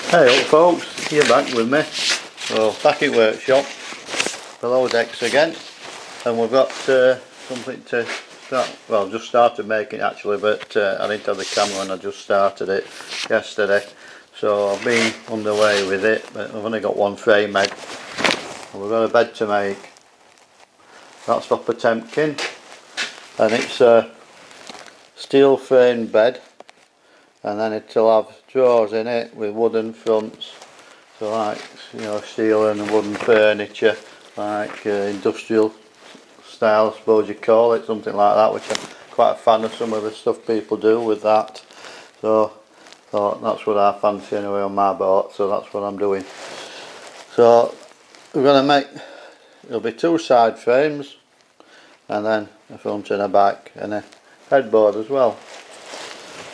Hey up folks, you're back with me. So back at workshop, below decks again, and we've got something to start, well just started making actually, but I didn't have the camera and I just started it yesterday. So I've been underway with it, but I've only got one frame made. And we've got a bed to make. That's for Potemkin, and it's a steel framed bed, and then it'll have drawers in it with wooden fronts, so like, you know, steel and wooden furniture, like industrial style I suppose you call it, something like that, which I'm quite a fan of some of the stuff people do with that. So thought that's what I fancy anyway on my boat, so that's what I'm doing. So we're going to make, there'll be two side frames and then a front and a back and a headboard as well.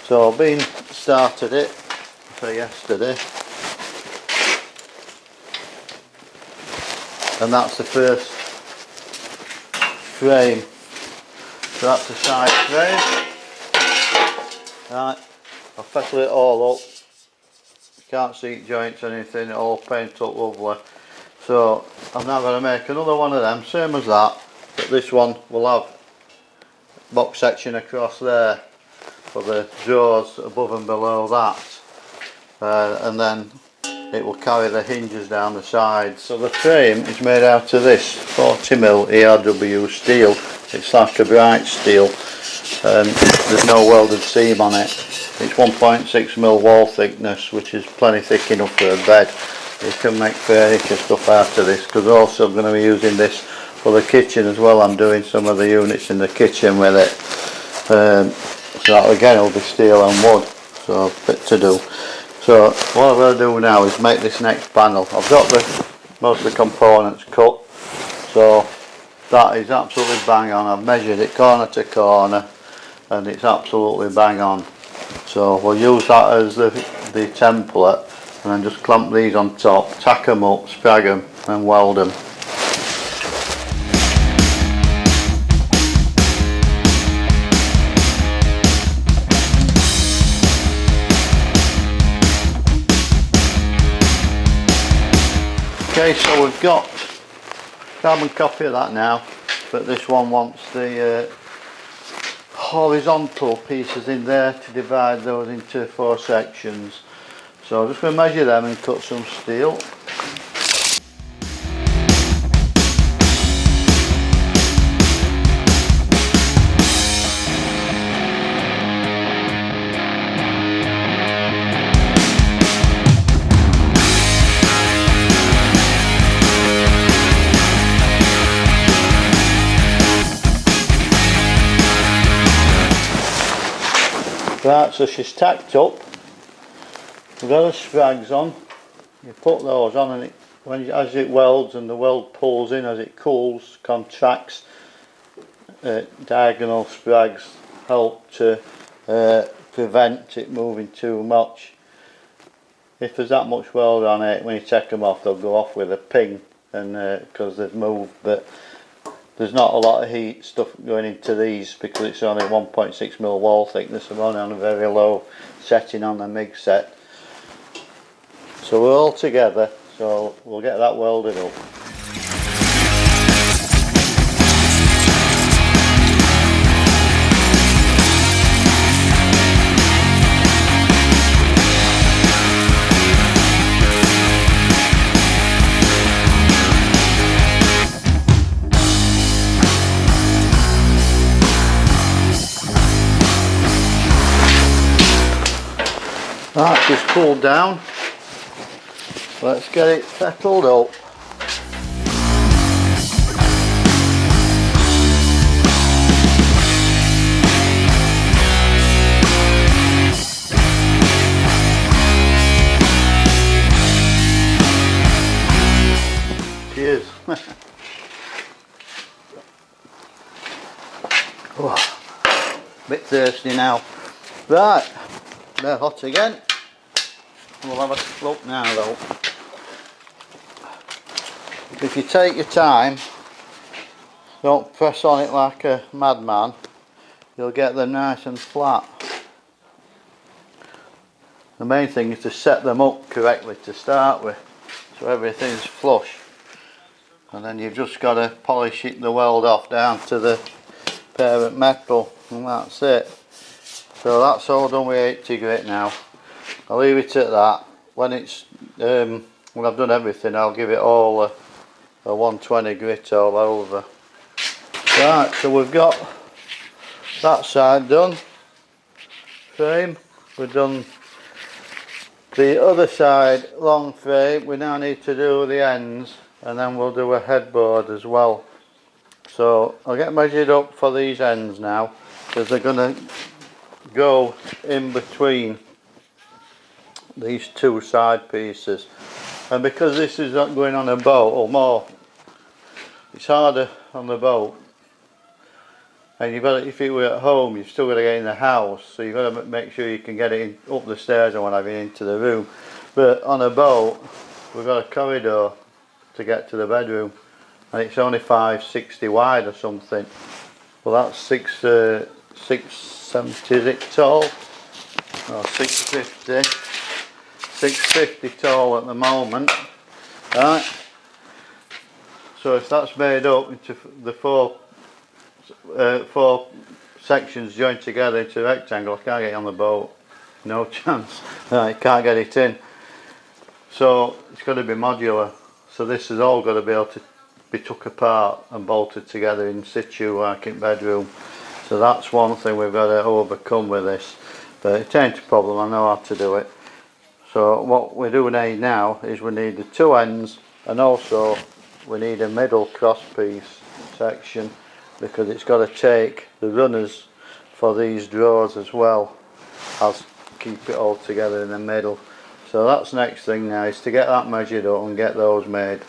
So I've been started it for yesterday, and that's the first frame. So that's the side frame. Right, I'll festle it all up. You can't see joints or anything, it all painted up lovely. So I'm now going to make another one of them, same as that, but this one will have box section across there for the drawers above and below that, and then it will carry the hinges down the sides. So the frame is made out of this 40mm ERW steel. It's like a bright steel, and there's no welded seam on it. It's 1.6mm wall thickness, which is plenty thick enough for a bed. You can make furniture stuff out of this, because also I'm going to be using this for the kitchen as well. I'm doing some of the units in the kitchen with it. So that again will be steel and wood, so a bit to do. So what I'm going to do now is make this next panel. I've got most of the components cut, so that is absolutely bang on. I've measured it corner to corner and it's absolutely bang on. So we'll use that as the template, and then just clamp these on top, tack them up, sprag them and weld them. Okay, so we've got carbon copy of that now, but this one wants the horizontal pieces in there to divide those into 4 sections. So I'm just going to measure them and cut some steel. Right, so she's tacked up. We've got the sprags on. You put those on, and as it welds and the weld pulls in, as it cools, contracts, diagonal sprags help to prevent it moving too much. If there's that much weld on it, when you take them off, they'll go off with a ping, and because they've moved. But there's not a lot of heat stuff going into these because it's only 1.6mm wall thickness. I'm only on a very low setting on the MIG set. So we're all together, so we'll get that welded up. Right, just cooled down. Let's get it settled up. Cheers. Oh, bit thirsty now. Right, they're hot again. We'll have a look now though. If you take your time, don't press on it like a madman, you'll get them nice and flat. the main thing is to set them up correctly to start with, so everything's flush, and then you've just got to polish it, the weld off down to the parent metal, and that's it. So that's all done with 80 grit now. I'll leave it at that. When it's when I've done everything, I'll give it all a 120 grit all over. Right, so we've got that side done, frame. We've done the other side, long frame. We now need to do the ends, and then we'll do a headboard as well. So I'll get measured up for these ends now, because they're going to go in between these two side pieces. And because this is not going on a boat, or more, it's harder on the boat. And you've got to, if it were at home, you've still got to get in the house, so you've got to make sure you can get it in, up the stairs and whatever into the room. But on a boat, we've got a corridor to get to the bedroom, and it's only 560 wide or something. Well, that's 670 is it tall? Oh, 650 tall at the moment. Right. So if that's made up into the four sections joined together into a rectangle, I can't get it on the boat. No chance. I can't get it in. So it's got to be modular. So this is all got to be able to be took apart and bolted together in situ like in bedroom. So that's one thing we've got to overcome with this. But it ain't a problem, I know how to do it. So what we do need now is we need the two ends, and also we need a middle cross piece section, because it's got to take the runners for these drawers as well as keep it all together in the middle. So that's the next thing now, is to get that measured up and get those made.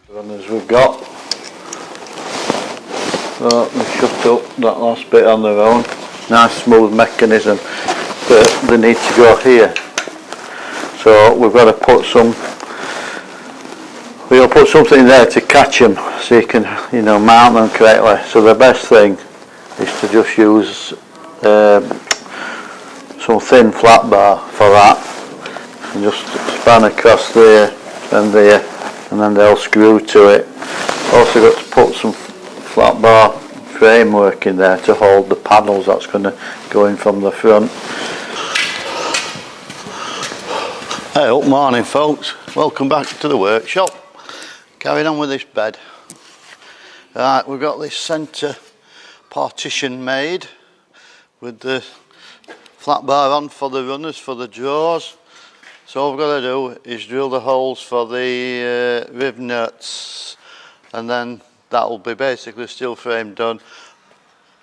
Runners we've got. So they shut up that last bit on their own. Nice smooth mechanism, but they need to go here. So we've got to put we'll put something there to catch them, so you can, you know, mount them correctly. So the best thing is to just use some thin flat bar for that, and just span across there and there, and then they'll screw to it. Also got to put some flat bar framework in there to hold the panels that's going to go in from the front. Hey, up morning folks, welcome back to the workshop. Carrying on with this bed. Right, we've got this centre partition made with the flat bar on for the runners for the drawers. So all we've got to do is drill the holes for the rivets, and then that will be basically steel frame done.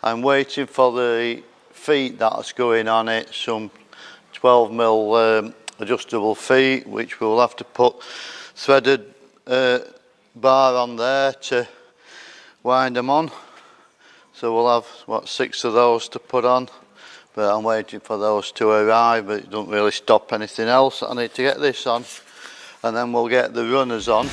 I'm waiting for the feet that's going on it, some 12mm adjustable feet, which we'll have to put threaded bar on there to wind them on. So we'll have, what, 6 of those to put on, but I'm waiting for those to arrive, but it doesn't really stop anything else. I need to get this on, and then we'll get the runners on.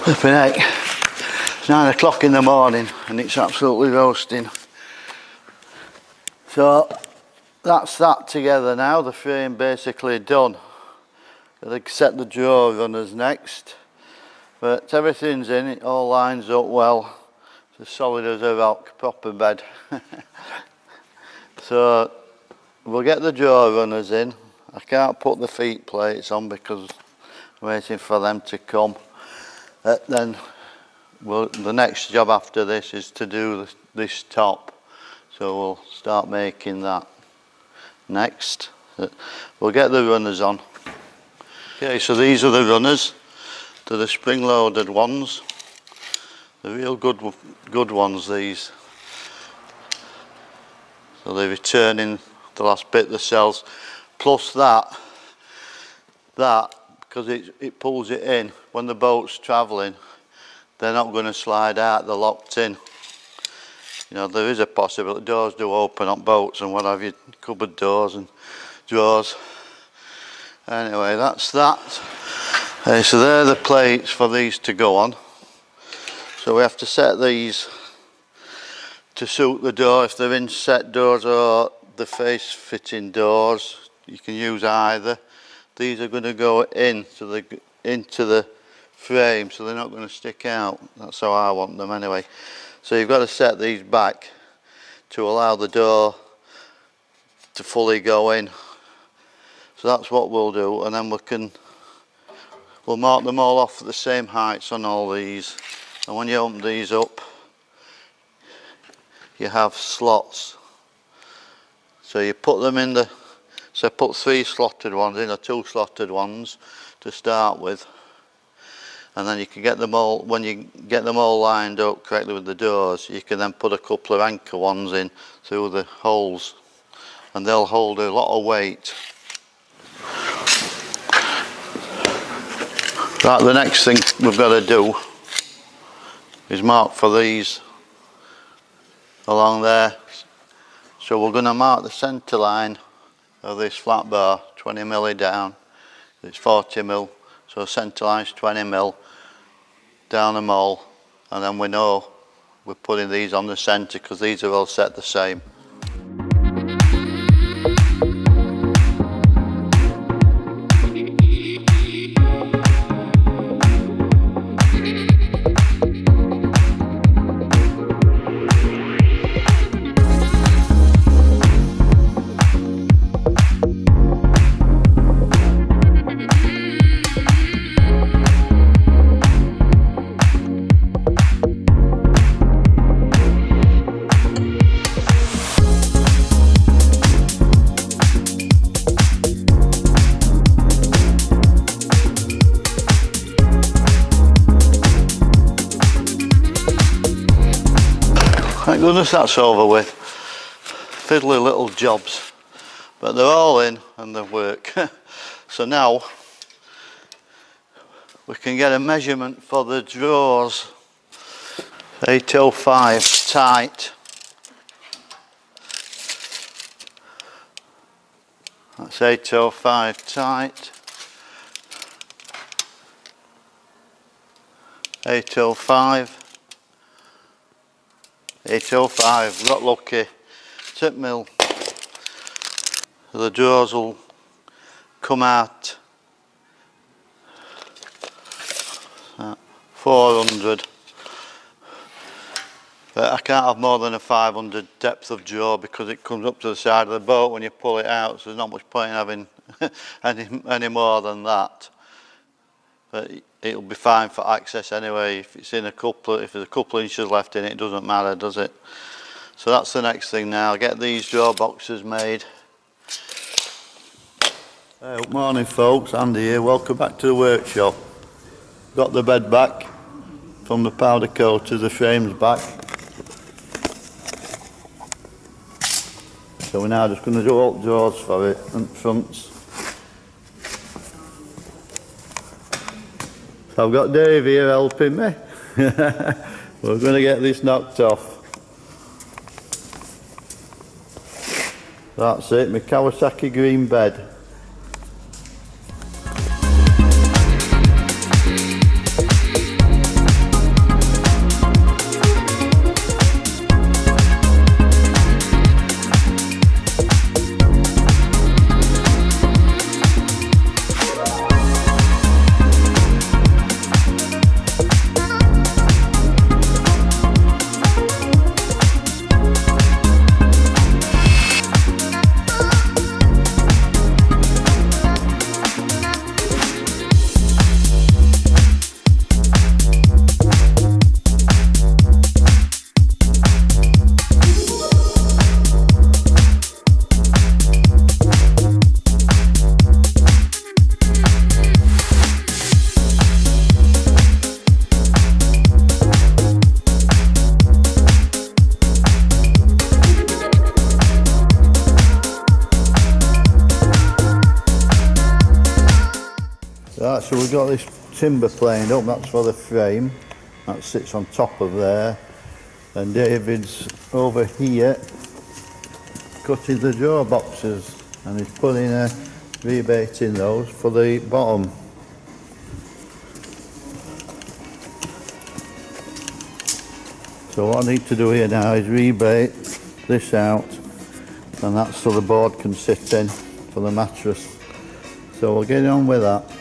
Flipping heck, it's 9 o'clock in the morning and it's absolutely roasting. So that's that together now, the frame basically done. Gotta set the drawer runners next, but everything's in, it all lines up well. It's as solid as a rock, proper bed. So we'll get the drawer runners in. I can't put the feet plates on because I'm waiting for them to come. Then the next job after this is to do this top, so we'll start making that next. We'll get the runners on, Okay, so these are the runners. They're the spring-loaded ones. The real good ones, these. So they return in the last bit themselves. Plus that because it pulls it in when the boat's travelling, they're not going to slide out. They're locked in. You know, there is a possibility doors do open on boats and what have you, cupboard doors and drawers. Anyway, that's that. So they're the plates for these to go on. So we have to set these to suit the door. If they're inset doors or the face fitting doors, you can use either. These are going to go into the frame, so they're not going to stick out. That's how I want them anyway. So you've got to set these back to allow the door to fully go in. So that's what we'll do, and then we'll mark them all off at the same heights on all these. And when you open these up, you have slots. So you put them in so put 3 slotted ones in, or 2 slotted ones to start with. And then you can get them all, when you get them all lined up correctly with the doors, you can then put a couple of anchor ones in through the holes. And they'll hold a lot of weight. Right, the next thing we've got to do is mark for these along there. So we're going to mark the centre line of this flat bar 20mm down. It's 40mm, so centre line's 20mm down them all, and then we know we're putting these on the centre because these are all set the same. Thank goodness that's over with. Fiddly little jobs, but they're all in and they work. So now we can get a measurement for the drawers. 805 tight. That's 805 tight. 805. 805, got lucky, tip mil. So the drawers will come out 400, but I can't have more than a 500 depth of drawer because it comes up to the side of the boat when you pull it out, so there's not much point in having any more than that. But it'll be fine for access anyway. If there's a couple of inches left in it, it doesn't matter, does it? So that's the next thing now. Get these drawer boxes made. Hey, good morning folks, Andy here. Welcome back to the workshop. Got the bed back from the powder coat to the frames back. So we're now just going to do all drawers for it and fronts. So I've got Dave here helping me. We're going to get this knocked off. That's it, my Kawasaki green bed. so we've got this timber planed up, that's for the frame. That sits on top of there. And David's over here cutting the drawer boxes, and he's putting a rebate in those for the bottom. So what I need to do here now is rebate this out, and that's so the board can sit in for the mattress. So we'll get on with that.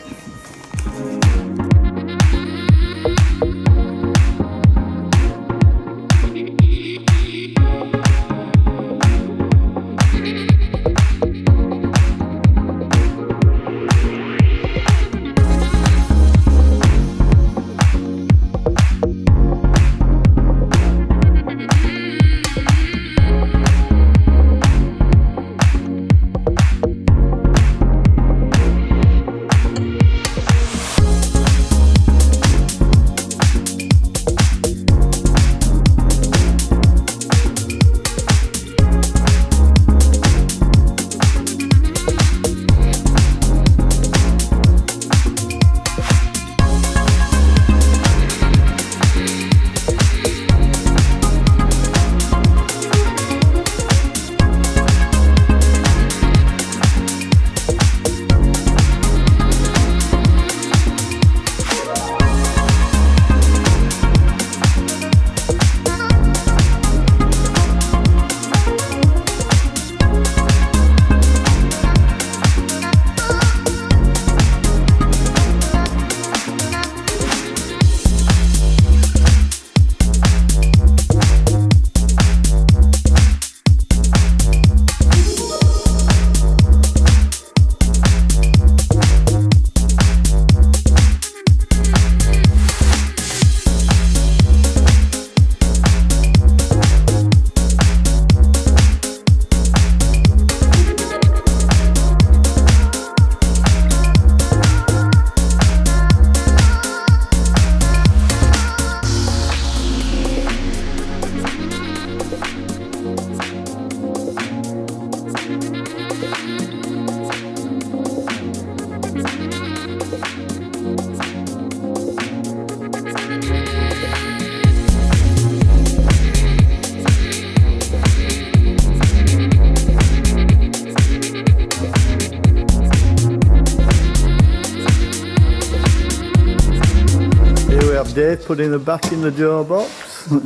Dave putting it back in the drawer box. Look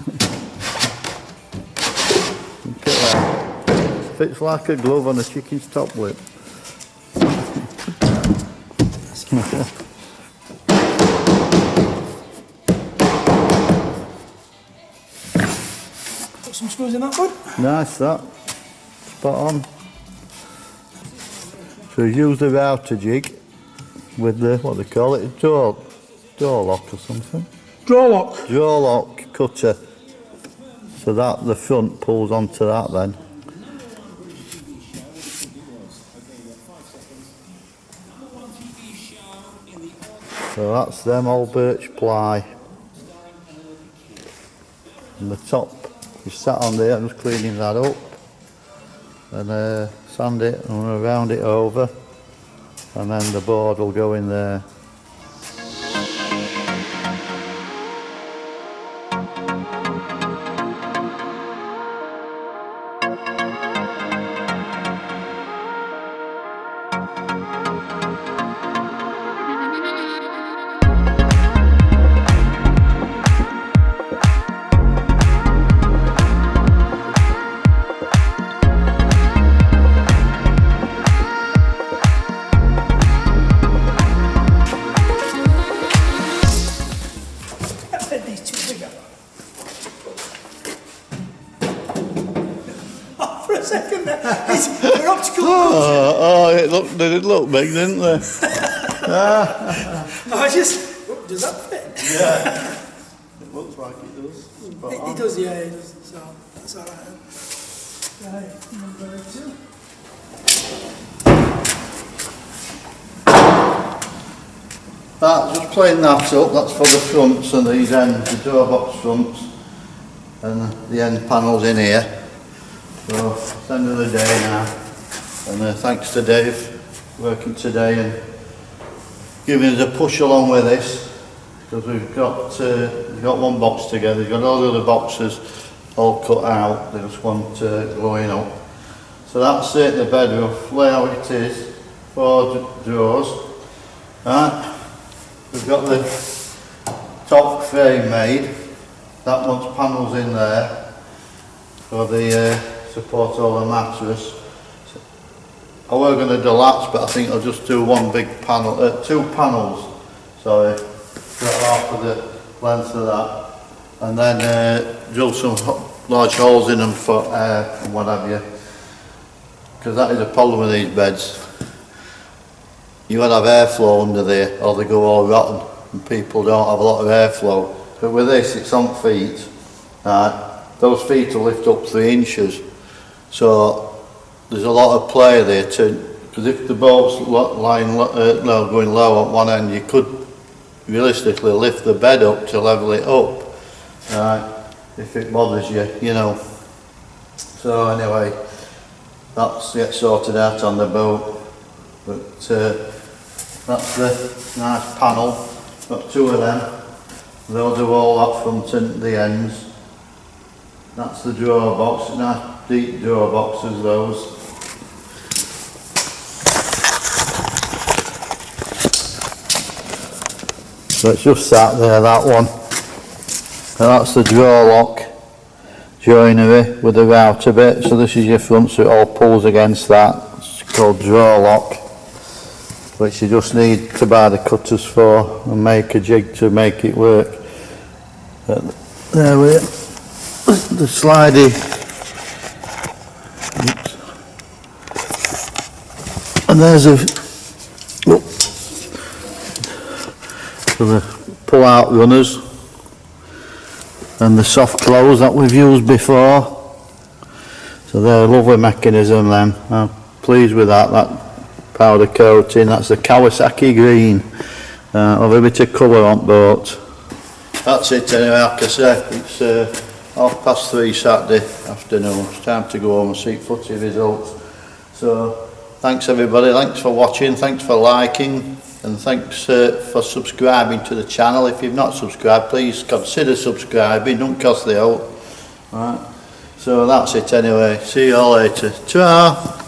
at that. Fits like a glove on a chicken's top lip. Put some screws in that one. Nice that. Spot on. So use the router jig with the, what they call it, a door lock or something. Draw lock. Draw lock cutter. So that the front pulls onto that then. So that's them old birch ply. And the top is sat on there, I'm just cleaning that up. And sand it, I'm going to round it over. And then the board will go in there. They did look big, didn't they? I just... Does that fit? Yeah. It looks like it does. It does, yeah, it does. So, that's alright. Right, number 2. Just playing that up, that's for the fronts and these ends, the door box fronts and the end panels in here. So, it's the end of the day now. And thanks to Dave working today and giving us a push along with this, because we've got one box together. We've got all the other boxes all cut out. They just want going up. So that's it, the bed roof, layout it is, 4 drawers. Right, we've got the top frame made. That wants panels in there for the support of the mattress. I were going to do lats, but I think I'll just do one big panel, 2 panels, sorry, got half of the length of that, and then drill some large holes in them for air and what have you, because that is a problem with these beds. You got to have airflow under there or they go all rotten, and people don't have a lot of airflow. But with this, it's on feet, those feet will lift up 3 inches, so there's a lot of play there because if the boat's lying going low at one end, you could realistically lift the bed up to level it up, if it bothers you, you know. So anyway, that's get sorted out on the boat. But that's the nice panel. Got 2 of them. They'll do all that front and the ends. That's the drawer box. Nice deep drawer boxes those. So it's just sat there, that one. And that's the drawer lock joinery with the router bit. So this is your front, so it all pulls against that. It's called drawer lock, which you just need to buy the cutters for and make a jig to make it work. But there we are. The slidey. And there's a for the pull out runners and the soft close that we've used before. So they're a lovely mechanism then. I'm pleased with that powder coating. That's the Kawasaki green. Of a bit of colour on boat. That's it anyway, like I say, it's 3:30 Saturday afternoon. It's time to go home and see footy results. So thanks everybody, thanks for watching, thanks for liking, and thanks for subscribing to the channel. If you've not subscribed, please consider subscribing, don't cost the out. Right. So that's it anyway, see you all later. Ta-ra!